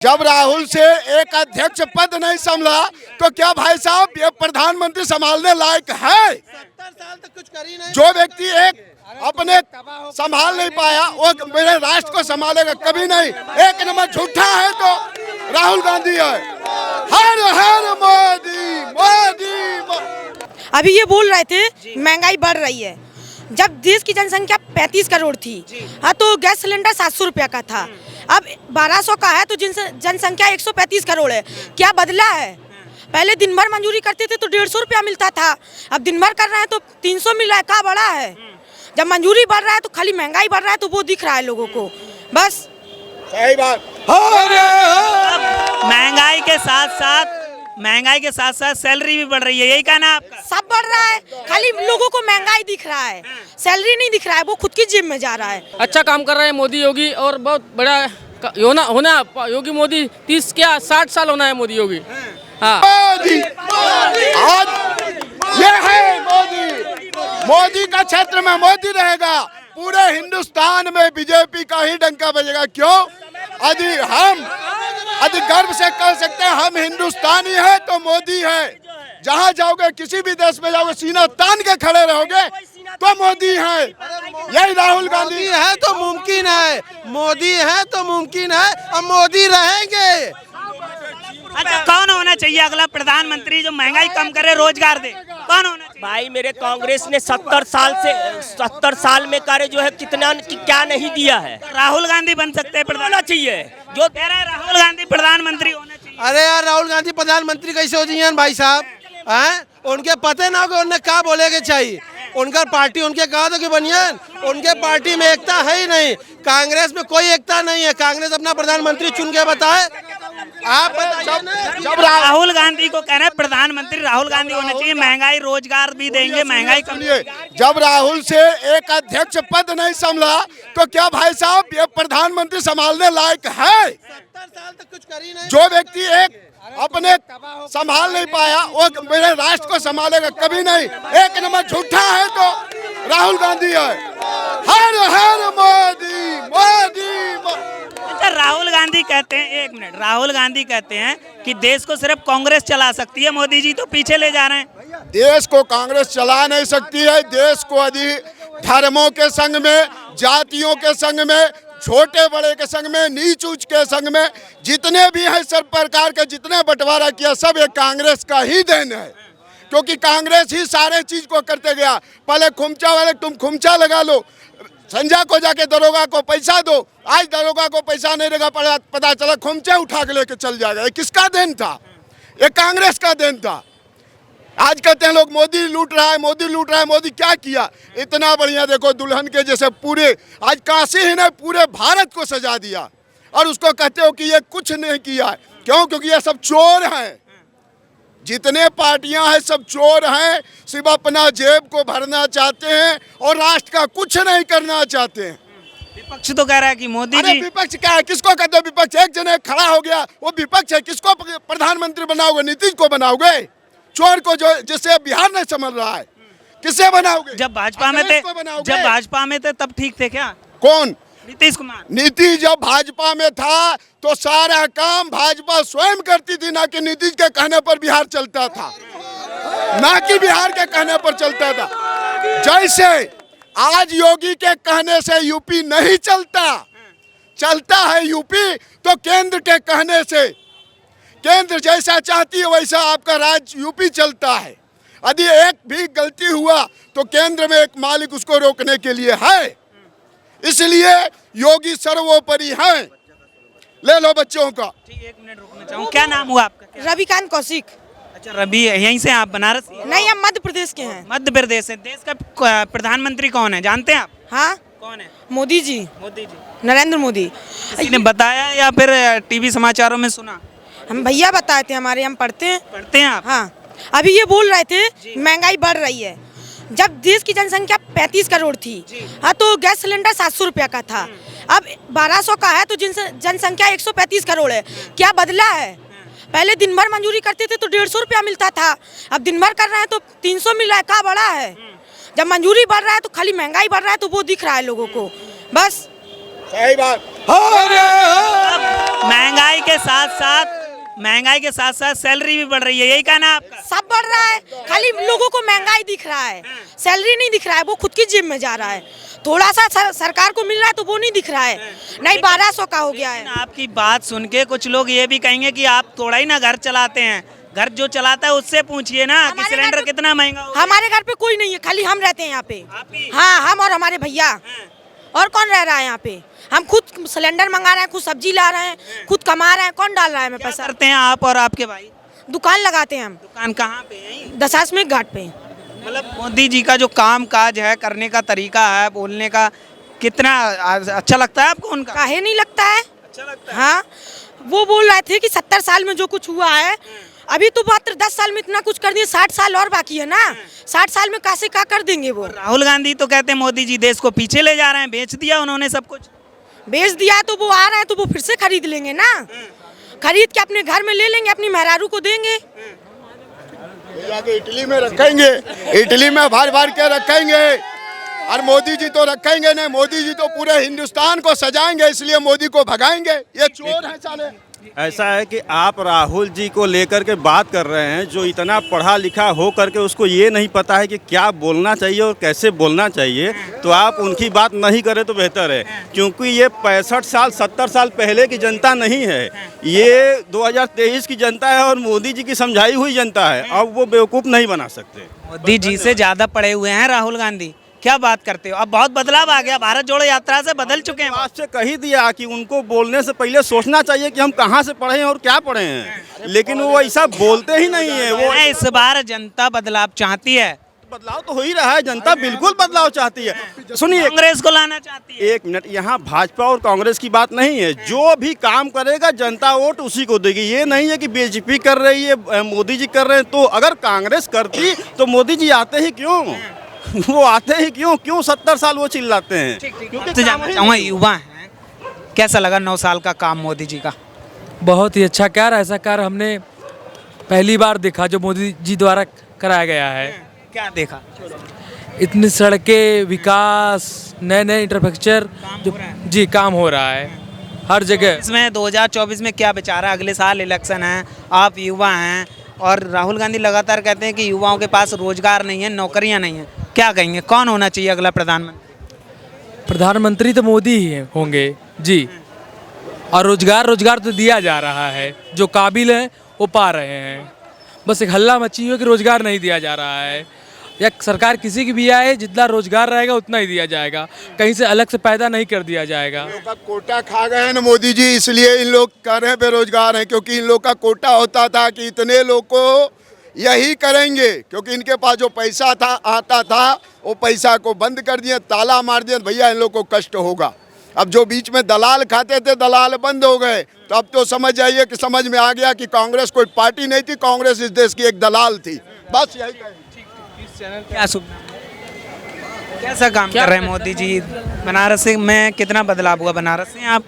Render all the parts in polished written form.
जब राहुल से एक अध्यक्ष पद नहीं संभला तो क्या भाई साहब ये प्रधानमंत्री संभालने लायक है? 70 साल तक कुछ कर ही नहीं। जो व्यक्ति एक अपने संभाल नहीं पाया वो मेरे राष्ट्र को संभालेगा कभी नहीं। एक नंबर झूठा है तो राहुल गांधी है। हर हर मोदी मोदी। अभी ये बोल रहे थे महंगाई बढ़ रही है। जब देश की जनसंख्या 35 करोड़ थी हाँ तो गैस सिलेंडर 700 रुपया का था, अब 1200 का है तो जनसंख्या 135 करोड़ है। क्या बदला है? पहले दिन भर मंजूरी करते थे तो 150 रुपया मिलता था, अब दिन भर कर रहे हैं तो 300 मिल रहा है। क्या बढ़ा है? जब मंजूरी बढ़ रहा है तो खाली महंगाई बढ़ रहा है तो वो दिख रहा है लोगों को। बस सही बात। महंगाई के साथ साथ सैलरी भी बढ़ रही है, यही कहना आपका? सब बढ़ रहा है, खाली लोगों को महंगाई दिख रहा है, सैलरी नहीं दिख रहा है। वो खुद की जेब में जा रहा है। अच्छा काम कर रहे हैं मोदी योगी और बहुत बड़ा होना योगी मोदी 30 क्या 60 साल होना है मोदी योगी। हाँ मोदी आज ये है मोदी का क्षेत्र में मोदी रहेगा। पूरे हिंदुस्तान में बीजेपी का ही डंका बजेगा। क्यों? यदि गर्व से कह सकते हैं हम हिंदुस्तानी है तो मोदी है। जहां जाओगे किसी भी देश में जाओगे सीना तान के खड़े रहोगे तो मोदी है। यही राहुल गांधी है तो मुमकिन है, मोदी है तो मुमकिन है, अब मोदी रहेंगे। अच्छा कौन होना चाहिए अगला प्रधानमंत्री जो महंगाई कम करे, रोजगार दे? कौन होना चाहिए? भाई मेरे कांग्रेस ने 70 साल में कार्य जो है कितना क्या नहीं दिया है। राहुल गांधी बन सकते हैं प्रधान? होना चाहिए जो कह रहा है राहुल गांधी प्रधानमंत्री होना चाहिए। अरे यार राहुल गांधी प्रधानमंत्री कैसे हो जाइए भाई साहब? हैं उनके पते ना हो उन्हें क्या बोले के चाहिए। उनका पार्टी उनके कहा तो कि बनियान उनके पार्टी में एकता है ही नहीं। कांग्रेस में कोई एकता नहीं है। कांग्रेस अपना प्रधानमंत्री चुन के बताए। आप जब राहुल गांधी को कह रहे हैं प्रधानमंत्री राहुल गांधी होना चाहिए, महंगाई रोजगार भी देंगे, महंगाई कम। जब राहुल से एक अध्यक्ष पद नहीं संभला तो क्या भाई साहब ये प्रधानमंत्री संभालने लायक है? 70 साल तक कुछ कर ही नहीं। जो व्यक्ति एक अपने संभाल नहीं पाया वो मेरे राष्ट्र को संभालेगा कभी नहीं। एक नंबर झूठा है तो राहुल गांधी है। हर हर मोदी मोदी। अच्छा राहुल गांधी कहते हैं, एक मिनट, राहुल गांधी कहते हैं कि देश को सिर्फ कांग्रेस चला सकती है, मोदी जी तो पीछे ले जा रहे हैं। देश को कांग्रेस चला नहीं सकती है। देश को यदि धर्मों के संग में, जातियों के संग में, छोटे बड़े के संग में, नीच ऊंच के संग में जितने भी हैं सब प्रकार के जितने बंटवारा किया सब ये कांग्रेस का ही देन है। क्योंकि कांग्रेस ही सारे चीज को करते गया। पहले खुमचा वाले तुम खुमचा लगा लो, संजय को जाके दरोगा को पैसा दो, आज दरोगा को पैसा नहीं देगा, पता चला खुमचे उठा के लेके चल जाएगा। ये किसका देन था? ये कांग्रेस का देन था। आज कहते हैं लोग मोदी लूट रहा है, मोदी लूट रहा है। मोदी क्या किया? इतना बढ़िया देखो दुल्हन के जैसे पूरे आज काशी ही ने पूरे भारत को सजा दिया और उसको कहते हो कि ये कुछ नहीं किया है। क्यों? क्योंकि ये सब चोर हैं। जितने पार्टियां हैं सब चोर हैं, सिर्फ अपना जेब को भरना चाहते हैं और राष्ट्र का कुछ नहीं करना चाहते हैं। विपक्ष तो कह रहा है कि मोदी जी। विपक्ष क्या है? किसको कहते हो विपक्ष? एक जने खड़ा हो गया वो विपक्ष है। किसको प्रधानमंत्री बनाओगे? नीतीश को बनाओगे? चोर को जो जिससे बिहार नहीं समझ रहा है किसे बनाओगे? जब भाजपा में थे तब ठीक थे क्या? कौन? नीतीश कुमार। नीतीश जब भाजपा में था तो सारा काम भाजपा स्वयं करती थी, ना कि नीतीश के कहने पर बिहार चलता था, ना कि बिहार के कहने पर चलता था। जैसे आज योगी के कहने से यूपी नहीं चलता, चलता है यूपी तो केंद्र के कहने से। केंद्र जैसा चाहती है वैसा आपका राज्य यूपी चलता है। यदि एक भी गलती हुआ तो केंद्र में एक मालिक उसको रोकने के लिए है। इसलिए योगी सर्वोपरि हैं। ले लो बच्चों का। ठीक, एक मिनट रुकना चाहूँ। क्या नाम हुआ आपका? रविकांत कौशिक। अच्छा रवि, यहीं से आप बनारस? नहीं, हम मध्य प्रदेश के हैं। मध्य प्रदेश से। देश का प्रधानमंत्री कौन है जानते हैं आप? हाँ कौन है? मोदी जी, मोदी जी। नरेंद्र मोदी। किसी ने बताया या फिर टीवी समाचारों में सुना? हम भैया बताए थे, हमारे हम पढ़ते हैं आप? हाँ अभी ये बोल रहे थे महंगाई बढ़ रही है। जब देश की जनसंख्या 35 करोड़ थी हाँ तो गैस सिलेंडर 700 रुपया का था, अब 1200 का है तो जनसंख्या 135 करोड़ है। क्या बदला है? पहले दिन भर मंजूरी करते थे तो 150 रुपया मिलता था, अब दिन भर कर रहे हैं तो 300 मिल रहा है। क्या बढ़ा है? जब मंजूरी बढ़ रहा है तो खाली महंगाई बढ़ रहा है तो वो दिख रहा है लोगों को। बस सही बात। महंगाई के साथ साथ सैलरी भी बढ़ रही है, यही कहना है आपका? सब बढ़ रहा है, खाली लोगों को महंगाई दिख रहा है, सैलरी नहीं दिख रहा है। वो खुद की जेब में जा रहा है, थोड़ा सा सरकार को मिल रहा है तो वो नहीं दिख रहा है। नहीं 1200 का हो गया है। आपकी बात सुन के कुछ लोग ये भी कहेंगे कि आप थोड़ा ही ना घर चलाते हैं, घर जो चलाता है उससे पूछिए ना कि सिलेंडर कितना महंगा हो। हमारे घर पे कोई नहीं है, खाली हम रहते हैं यहाँ पे। आप ही? हाँ, हम और हमारे भैया, और कौन रह रहा है यहाँ पे? हम खुद सिलेंडर मंगा रहे हैं, खुद सब्जी ला रहे हैं, खुद कमा रहे हैं। कौन डाल रहा है हमें पैसा? करते हैं आप और आपके भाई? दुकान लगाते हैं हम। दुकान कहाँ पे है? दशाश्वमेध घाट पे। मतलब मोदी जी का जो काम काज है, करने का तरीका है, बोलने का, कितना अच्छा लगता है आपको उनका? काहे नहीं लगता है? अच्छा लगता है। हाँ, वो बोल रहे थे कि 70 साल में जो कुछ हुआ है, अभी तो मात्र 10 साल में इतना कुछ कर दिए, 60 साल और बाकी है ना। 60 साल में कैसे क्या कर देंगे वो? राहुल गांधी तो कहते हैं मोदी जी देश को पीछे ले जा रहे हैं, बेच दिया उन्होंने सब कुछ। बेच दिया तो वो आ रहे हैं तो वो फिर से खरीद लेंगे ना, खरीद के अपने घर में ले लेंगे, अपनी मेहरारू को देंगे। जाके इटली में रखेंगे, इटली में भर भर के रखेंगे। और मोदी जी तो रखेंगे नहीं, मोदी जी तो पूरे हिंदुस्तान को सजाएंगे, इसलिए मोदी को भगाएंगे। ये चोर है साले। ऐसा है कि आप राहुल जी को लेकर के बात कर रहे हैं, जो इतना पढ़ा लिखा हो करके उसको ये नहीं पता है कि क्या बोलना चाहिए और कैसे बोलना चाहिए, तो आप उनकी बात नहीं करें तो बेहतर है। क्योंकि ये 65 साल 70 साल पहले की जनता नहीं है, ये 2023 की जनता है और मोदी जी की समझाई हुई जनता है। अब वो बेवकूफ़ नहीं बना सकते। मोदी जी से ज्यादा पढ़े हुए हैं राहुल गांधी, क्या बात करते हो? अब बहुत बदलाव आ गया, भारत जोड़ो यात्रा से बदल चुके हैं। आपसे कही दिया कि उनको बोलने से पहले सोचना चाहिए कि हम कहाँ से पढ़े हैं और क्या पढ़े हैं, लेकिन वो ऐसा बोलते ही नहीं है। वो इस बार जनता बदलाव चाहती है, बदलाव तो हो ही रहा है, जनता बिल्कुल बदलाव चाहती है। सुनिए, कांग्रेस को लाना चाहती है। एक मिनट, यहाँ भाजपा और कांग्रेस की बात नहीं है। जो भी काम करेगा जनता वोट उसी को देगी। ये नहीं है कि बीजेपी कर रही है, मोदी जी कर रहे हैं। तो अगर कांग्रेस करती तो मोदी जी आते ही क्यों? वो आते ही क्यों 70 साल वो चिल्लाते हैं? क्योंकि जानना चाहूँगा, युवा हैं, कैसा लगा 9 साल का काम मोदी जी का? बहुत ही अच्छा कार्य, ऐसा कार्य हमने पहली बार देखा जो मोदी जी द्वारा कराया गया है। क्या देखा? इतनी सड़कें, विकास, नए नए इंफ्रास्ट्रक्चर जो जी काम हो रहा है हर जगह। इसमें 2024 में क्या विचार है? अगले साल इलेक्शन है, आप युवा हैं और राहुल गांधी लगातार कहते हैं कि युवाओं के पास रोजगार नहीं है, नौकरियां नहीं है। क्या कहेंगे, कौन होना चाहिए अगला प्रधानमंत्री? प्रधानमंत्री तो मोदी ही होंगे जी। और रोजगार तो दिया जा रहा है, जो काबिल है वो पा रहे हैं। बस एक हल्ला मची हुई है कि रोजगार नहीं दिया जा रहा है। या सरकार किसी की भी आए, जितना रोजगार रहेगा उतना ही दिया जाएगा, कहीं से अलग से पैदा नहीं कर दिया जाएगा। इन लोग का कोटा खा गए हैं ना मोदी जी, इसलिए इन लोग कर रहे बेरोजगार हैं। क्योंकि इन लोग का कोटा होता था कि इतने लोग को यही करेंगे, क्योंकि इनके पास जो पैसा था आता था वो पैसा को बंद कर दिए, ताला मार दिए। भैया इन लोग को कष्ट होगा। अब जो बीच में दलाल खाते थे, दलाल बंद हो गए। तो अब तो समझ जाइए कि समझ में आ गया कि कांग्रेस कोई पार्टी नहीं थी, कांग्रेस इस देश की एक दलाल थी। बस यही कहेंगे। क्या कैसा काम कर रहे हैं मोदी जी? बनारस में कितना बदलाव हुआ? बनारस से आप?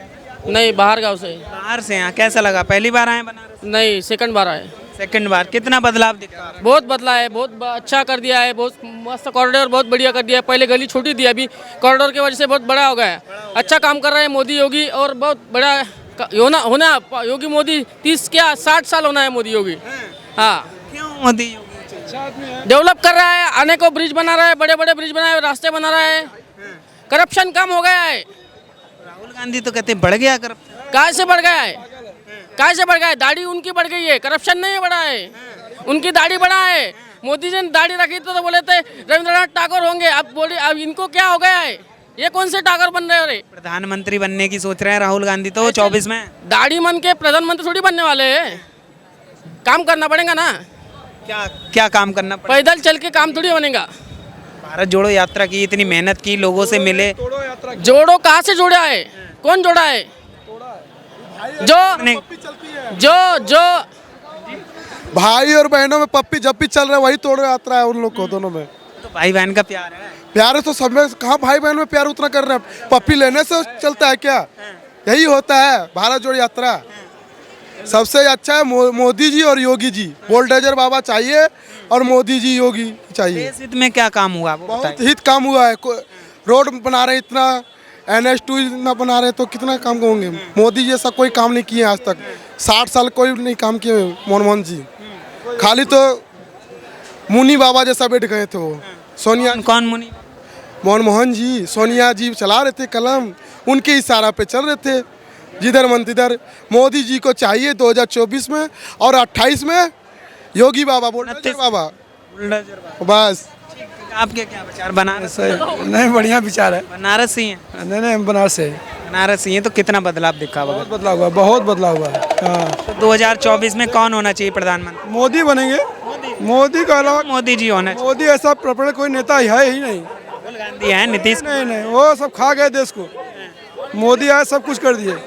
नहीं, बाहर गांव से। बाहर से यहाँ कैसा लगा? पहली बार आए बनारस? नहीं, सेकंड बार आए। सेकंड बार। कितना बदलाव दिखा? बहुत बदला है, बहुत अच्छा कर दिया है, बहुत मस्त कॉरिडोर बहुत बढ़िया कर दिया है। पहले गली छोटी थी, अभी कॉरिडोर की वजह से बहुत बड़ा हो गया है। अच्छा काम कर रहे हैं मोदी योगी, और बहुत बड़ा होना योगी मोदी 30 क्या 60 साल होना है मोदी योगी। हाँ, क्यों मोदी योगी? डेवलप कर रहा है, अनेकों ब्रिज बना रहा है, बड़े बड़े ब्रिज बना है, रास्ते बना रहा है, करप्शन कम हो गया है। राहुल गांधी तो कहते हैं बढ़ गया करप्शन। कहाँ से बढ़ गया है? कहाँ से बढ़ गया है? दाढ़ी उनकी बढ़ गई है, करप्शन नहीं बढ़ा है। उनकी दाढ़ी बढ़ा है। मोदी जी ने दाढ़ी रखी तो बोले थे रविंद्रनाथ टैगोर होंगे, अब बोले अब इनको क्या हो गया है? ये कौन से टैगोर बन रहे हो रे? प्रधानमंत्री बनने की सोच रहे हैं राहुल गांधी तो 24 में। दाढ़ी मन के प्रधानमंत्री थोड़ी बनने वाले हैं, काम करना पड़ेगा ना। क्या काम करना पड़ेगा? पैदल चल के काम थोड़ी बनेगा। भारत जोड़ो यात्रा की, इतनी मेहनत की, लोगों से मिले। जोड़ो कहाँ से जोड़ा है? कौन जोड़ा है? जो भाई और बहनों में पप्पी जप्पी चल रहा है, वही तोड़ो यात्रा है उन लोग को। दोनों में तो भाई बहन का प्यार है। प्यार है तो सब में, कहाँ भाई बहन में प्यार उतना कर रहे हैं? पप्पी लेने से चलता है क्या? यही होता है भारत जोड़ो यात्रा। सबसे अच्छा है मोदी जी और योगी जी। बुलडोजर बाबा चाहिए और मोदी जी योगी चाहिए। देश हित में क्या काम हुआ वो बहुत बताइए। हित काम हुआ है। रोड बना रहे, इतना NH2 ना बना रहे तो कितना काम होंगे। मोदी जैसा कोई काम नहीं किए आज तक, 60 साल कोई नहीं काम किए मनमोहन जी। खाली तो मुनि बाबा जैसा बैठ गए थे वो। सोनिया कौन मुनि? मनमोहन जी, सोनिया जी चला रहे थे कलम, उनके इशारा पे चल रहे थे जिधर मन तिधर। मोदी जी को चाहिए 2024 में और 28 में योगी बाबा, बुलडोजर बाबा, बस। आपके क्या विचार? बनारस नहीं, बढ़िया विचार है। बनारसी हैं? नहीं, हम बनारस से। बनारसी हैं तो कितना बदलाव दिखा होगा? बहुत बदलाव हुआ, बहुत बदलाव हुआ। हाँ, तो 2024 में कौन होना चाहिए प्रधानमंत्री? मोदी बनेंगे। मोदी का अलावा मोदी जी होना चाहिए। मोदी ऐसा प्रपड़ कोई नेता है ही नहीं। राहुल गांधी हैं, नीतीश? नहीं, वो सब खा गए देश को। मोदी आए सब कुछ कर दिए।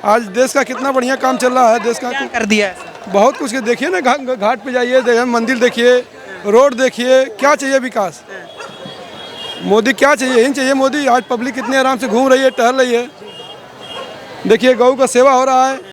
आज देश का कितना बढ़िया काम चल रहा है। देश का क्या कर दिया है? बहुत कुछ देखिए ना, घाट पे जाइए, मंदिर देखिए, रोड देखिए, क्या चाहिए विकास। मोदी क्या चाहिए? यही चाहिए मोदी। आज पब्लिक कितने आराम से घूम रही है, टहल रही है। देखिए गऊ का सेवा हो रहा है।